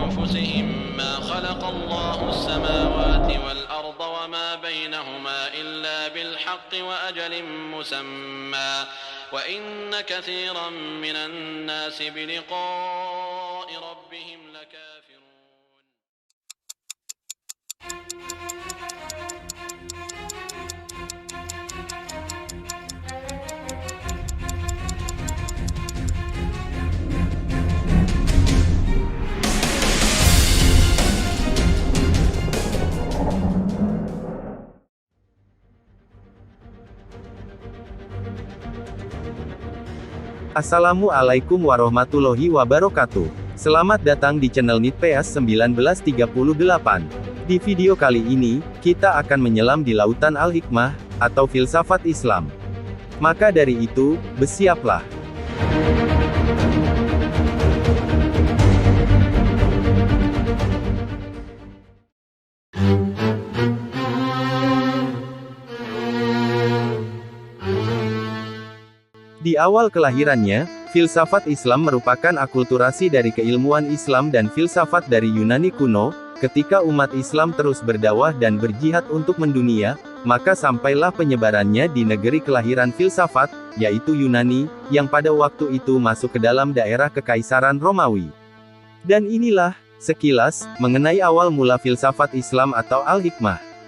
أنفسهم ما خلق الله السماوات والأرض وما بينهما إلا بالحق وأجل مسمى وإن كثيرا من الناس بلقاء ربهم لكافرون. Assalamualaikum warahmatullahi wabarakatuh. Selamat datang di channel NIT-PS 1938. Di video kali ini, kita akan menyelam di lautan Al-Hikmah, atau filsafat Islam. Maka dari itu, bersiaplah. Di awal kelahirannya, filsafat Islam merupakan akulturasi dari keilmuan Islam dan filsafat dari Yunani kuno. Ketika umat Islam terus berdakwah dan berjihad untuk mendunia, maka sampailah penyebarannya di negeri kelahiran filsafat, yaitu Yunani, yang pada waktu itu masuk ke dalam daerah Kekaisaran Romawi. Dan inilah, sekilas, mengenai awal mula filsafat Islam atau Al-Hikmah.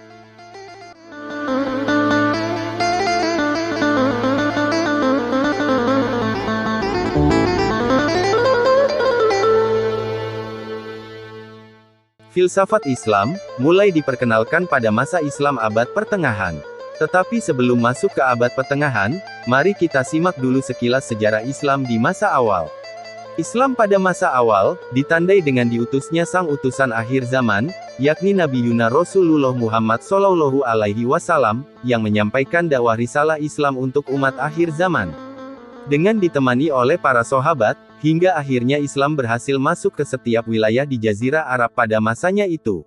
Filsafat Islam, mulai diperkenalkan pada masa Islam abad pertengahan. Tetapi sebelum masuk ke abad pertengahan, mari kita simak dulu sekilas sejarah Islam di masa awal. Islam pada masa awal, ditandai dengan diutusnya sang utusan akhir zaman, yakni Nabi Yuna Rasulullah Muhammad Shallallahu Alaihi Wasallam, yang menyampaikan dakwah risalah Islam untuk umat akhir zaman. Dengan ditemani oleh para sahabat, hingga akhirnya Islam berhasil masuk ke setiap wilayah di Jazirah Arab pada masanya itu.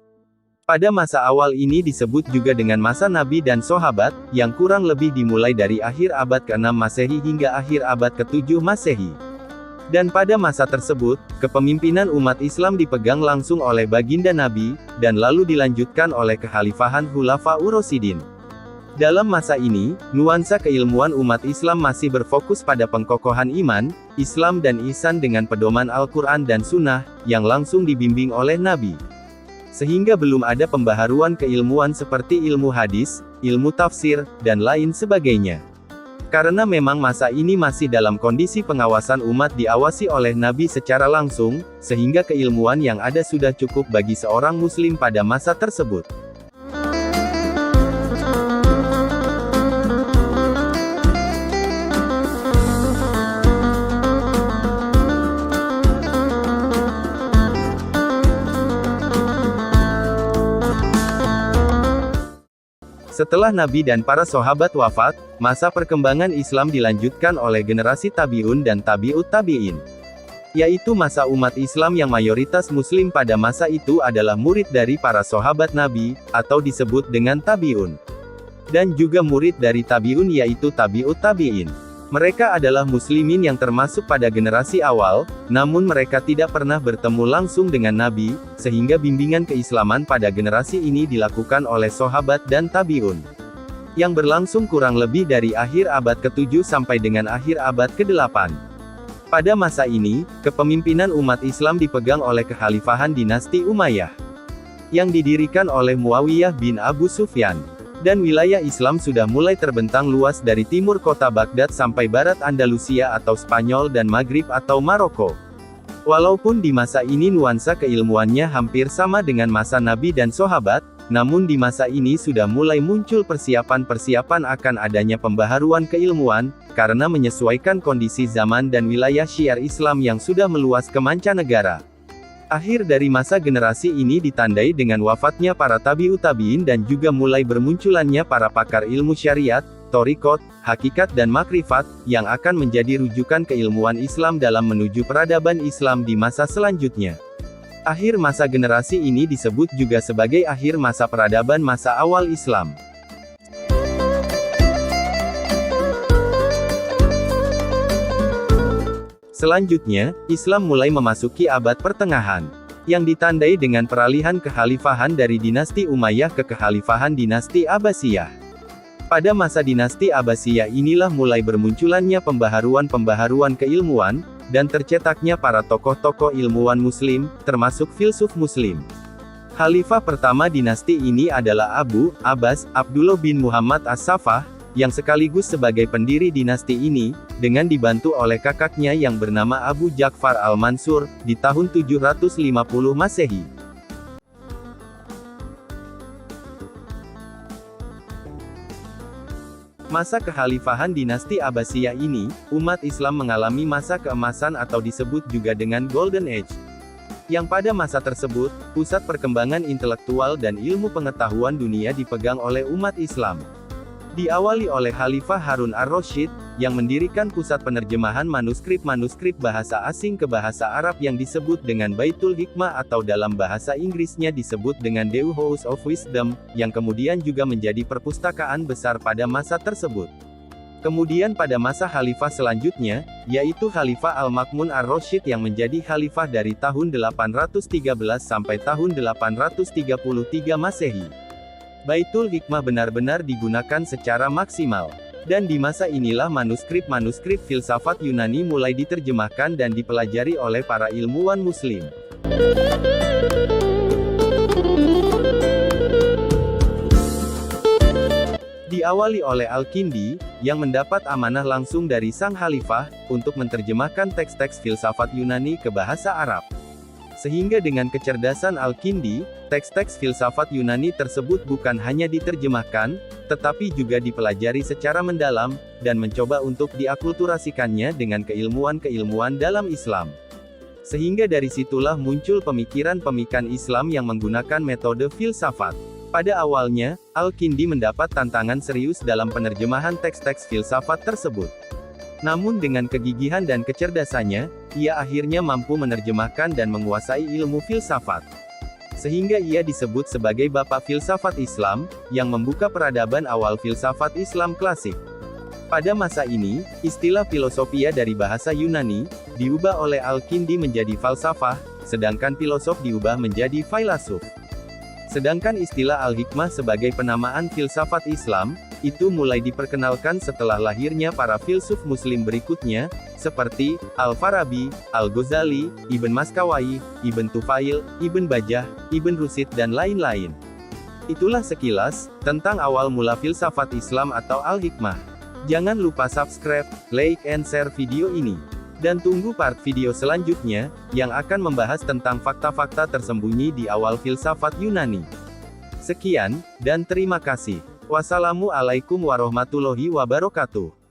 Pada masa awal ini disebut juga dengan masa Nabi dan sahabat, yang kurang lebih dimulai dari akhir abad ke-6 Masehi hingga akhir abad ke-7 Masehi. Dan pada masa tersebut, kepemimpinan umat Islam dipegang langsung oleh baginda Nabi, dan lalu dilanjutkan oleh kekhalifahan Khulafaur Rasyidin. Dalam masa ini, nuansa keilmuan umat Islam masih berfokus pada pengkokohan iman, Islam dan ihsan dengan pedoman Al-Quran dan Sunnah, yang langsung dibimbing oleh Nabi. Sehingga belum ada pembaharuan keilmuan seperti ilmu hadis, ilmu tafsir, dan lain sebagainya. Karena memang masa ini masih dalam kondisi pengawasan umat diawasi oleh Nabi secara langsung, sehingga keilmuan yang ada sudah cukup bagi seorang muslim pada masa tersebut. Setelah Nabi dan para sahabat wafat, masa perkembangan Islam dilanjutkan oleh generasi tabi'un dan tabi'ut tabi'in. Yaitu masa umat Islam yang mayoritas muslim pada masa itu adalah murid dari para sahabat Nabi, atau disebut dengan tabi'un. Dan juga murid dari tabi'un yaitu tabi'ut tabi'in. Mereka adalah muslimin yang termasuk pada generasi awal, namun mereka tidak pernah bertemu langsung dengan Nabi, sehingga bimbingan keislaman pada generasi ini dilakukan oleh sahabat dan tabi'un. Yang berlangsung kurang lebih dari akhir abad ke-7 sampai dengan akhir abad ke-8. Pada masa ini, kepemimpinan umat Islam dipegang oleh kekhalifahan dinasti Umayyah, yang didirikan oleh Muawiyah bin Abu Sufyan. Dan wilayah Islam sudah mulai terbentang luas dari timur kota Baghdad sampai barat Andalusia atau Spanyol dan Maghrib atau Maroko. Walaupun di masa ini nuansa keilmuannya hampir sama dengan masa Nabi dan sahabat, namun di masa ini sudah mulai muncul persiapan-persiapan akan adanya pembaharuan keilmuan, karena menyesuaikan kondisi zaman dan wilayah syiar Islam yang sudah meluas ke mancanegara. Akhir dari masa generasi ini ditandai dengan wafatnya para tabi'ut tabi'in dan juga mulai bermunculannya para pakar ilmu syariat, thariqat, hakikat dan makrifat, yang akan menjadi rujukan keilmuan Islam dalam menuju peradaban Islam di masa selanjutnya. Akhir masa generasi ini disebut juga sebagai akhir masa peradaban masa awal Islam. Selanjutnya, Islam mulai memasuki abad pertengahan. yang ditandai dengan peralihan kekhalifahan dari dinasti Umayyah ke kekhalifahan dinasti Abbasiyah. Pada masa dinasti Abbasiyah inilah mulai bermunculannya pembaharuan-pembaharuan keilmuan, dan tercetaknya para tokoh-tokoh ilmuwan muslim, termasuk filsuf muslim. Khalifah pertama dinasti ini adalah Abu Abbas Abdullah bin Muhammad As-Saffah, yang sekaligus sebagai pendiri dinasti ini, dengan dibantu oleh kakaknya yang bernama Abu Ja'far Al-Mansur, di tahun 750 Masehi. Masa kekhalifahan dinasti Abbasiyah ini, umat Islam mengalami masa keemasan atau disebut juga dengan Golden Age. Yang pada masa tersebut, pusat perkembangan intelektual dan ilmu pengetahuan dunia dipegang oleh umat Islam. Diawali oleh Khalifah Harun ar-Rasyid, yang mendirikan pusat penerjemahan manuskrip-manuskrip bahasa asing ke bahasa Arab yang disebut dengan Baitul Hikmah atau dalam bahasa Inggrisnya disebut dengan The House of Wisdom, yang kemudian juga menjadi perpustakaan besar pada masa tersebut. Kemudian pada masa khalifah selanjutnya, yaitu Khalifah Al-Ma'mun ar-Rasyid yang menjadi khalifah dari tahun 813 sampai tahun 833 Masehi. Baitul Hikmah benar-benar digunakan secara maksimal. Dan di masa inilah manuskrip-manuskrip filsafat Yunani mulai diterjemahkan dan dipelajari oleh para ilmuwan muslim. Diawali oleh Al-Kindi, yang mendapat amanah langsung dari sang khalifah, untuk menerjemahkan teks-teks filsafat Yunani ke bahasa Arab. Sehingga dengan kecerdasan Al-Kindi, teks-teks filsafat Yunani tersebut bukan hanya diterjemahkan, tetapi juga dipelajari secara mendalam, dan mencoba untuk diakulturasikannya dengan keilmuan-keilmuan dalam Islam. Sehingga dari situlah muncul pemikiran-pemikiran Islam yang menggunakan metode filsafat. Pada awalnya, Al-Kindi mendapat tantangan serius dalam penerjemahan teks-teks filsafat tersebut. Namun dengan kegigihan dan kecerdasannya, ia akhirnya mampu menerjemahkan dan menguasai ilmu filsafat. Sehingga ia disebut sebagai Bapak Filsafat Islam, yang membuka peradaban awal filsafat Islam klasik. Pada masa ini, istilah filosofia dari bahasa Yunani, diubah oleh Al-Kindi menjadi falsafah, sedangkan filosof diubah menjadi filosof. Sedangkan istilah Al-Hikmah sebagai penamaan filsafat Islam, itu mulai diperkenalkan setelah lahirnya para filsuf muslim berikutnya, seperti Al-Farabi, Al-Ghazali, Ibn Maskawai, Ibn Tufail, Ibn Bajjah, Ibn Rushd dan lain-lain. Itulah sekilas, tentang awal mula filsafat Islam atau Al-Hikmah. Jangan lupa subscribe, like and share video ini. Dan tunggu part video selanjutnya, yang akan membahas tentang fakta-fakta tersembunyi di awal filsafat Yunani. Sekian, dan terima kasih. Wassalamualaikum warahmatullahi wabarakatuh.